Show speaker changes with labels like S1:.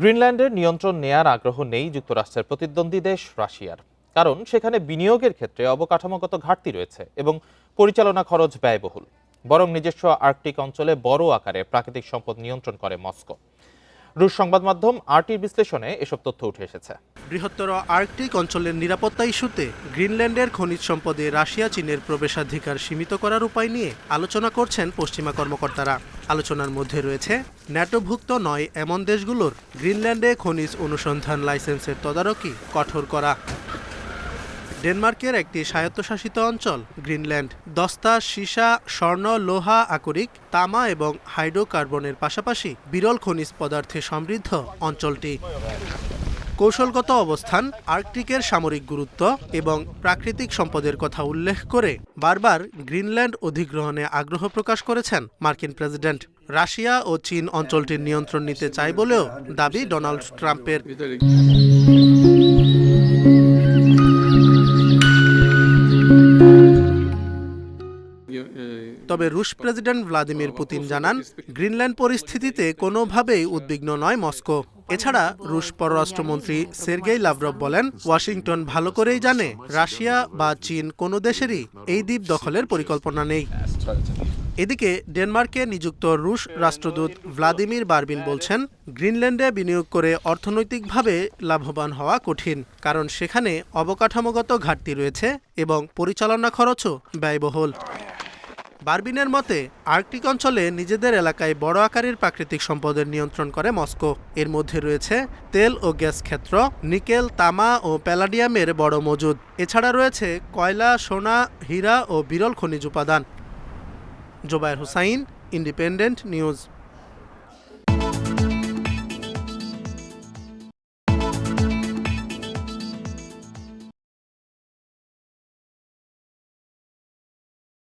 S1: গ্রিনল্যান্ডের নিয়ন্ত্রণ নেয়ার আগ্রহ নেই যুক্তরাষ্ট্রের প্রতিদ্বন্দ্বী দেশ রাশিয়ার। কারণ সেখানে বিনিয়োগের ক্ষেত্রে অবকাঠামোগত ঘাটতি রয়েছে এবং পরিচালনা খরচ ব্যয়বহুল। বরং নিজস্ব আর্কটিক অঞ্চলে বড় আকারে প্রাকৃতিক সম্পদ নিয়ন্ত্রণ করে মস্কো। রুশ সংবাদ মাধ্যম আরটির বিশ্লেষণে এসব তথ্য উঠে এসেছে।
S2: বৃহত্তর আর্কটিক অঞ্চলের নিরাপত্তা ইস্যুতে গ্রিনল্যান্ডের খনিজ সম্পদে রাশিয়া চীনের প্রবেশাধিকার সীমিত করার উপায় নিয়ে আলোচনা করছেন পশ্চিমা কর্মকর্তারা। আলোচনার মধ্যে রয়েছে ন্যাটোভুক্ত নয় এমন দেশগুলোর গ্রিনল্যান্ডে খনিজ অনুসন্ধান লাইসেন্সের তদারকি কঠোর করা। ডেনমার্কের একটি স্বায়ত্তশাসিত অঞ্চল গ্রিনল্যান্ড দস্তা, সীসা, স্বর্ণ, লোহা, আকরিক, তামা এবং হাইড্রোকার্বনের পাশাপাশি বিরল খনিজ পদার্থে সমৃদ্ধ অঞ্চলটি। কৌশলগত অবস্থান, আর্কটিকের সামরিক গুরুত্ব এবং প্রাকৃতিক সম্পদের কথা উল্লেখ করে বারবার গ্রিনল্যান্ড অধিগ্রহণে আগ্রহ প্রকাশ করেছেন মার্কিন প্রেসিডেন্ট। রাশিয়া ও চীন অঞ্চলটির নিয়ন্ত্রণ নিতে চায় বলেও দাবি ডোনাল্ড ট্রাম্পের। তবে রুশ প্রেসিডেন্ট ভ্লাদিমির পুতিন জানান, গ্রিনল্যান্ড পরিস্থিতিতে কোনোভাবেই উদ্বিগ্ন নয় মস্কো। এছাড়া রুশ পররাষ্ট্রমন্ত্রী সের্গেই লাভরভ বলেন, ওয়াশিংটন ভালো করেই জানে রাশিয়া বা চীন কোনো দেশেরই এই দ্বীপ দখলের পরিকল্পনা নেই। এদিকে ডেনমার্কে নিযুক্ত রুশ রাষ্ট্রদূত ভ্লাদিমির বারবিন বলছেন, গ্রিনল্যান্ডে বিনিয়োগ করে অর্থনৈতিকভাবে লাভবান হওয়া কঠিন, কারণ সেখানে অবকাঠামোগত ঘাটতি রয়েছে এবং পরিচালনা খরচও ব্যয়বহুল। বারবিনের মতে, আর্কটিক অঞ্চলে নিজেদের এলাকায় বড় আকারের প্রাকৃতিক সম্পদের নিয়ন্ত্রণ করে মস্কো। এর মধ্যে রয়েছে তেল ও গ্যাস ক্ষেত্র, নিকেল, তামা ও প্যালাডিয়ামের বড় মজুদ। এছাড়া রয়েছে কয়লা, সোনা, হীরা ও বিরল খনিজ উপাদান। Zobayer Hussain, independent news.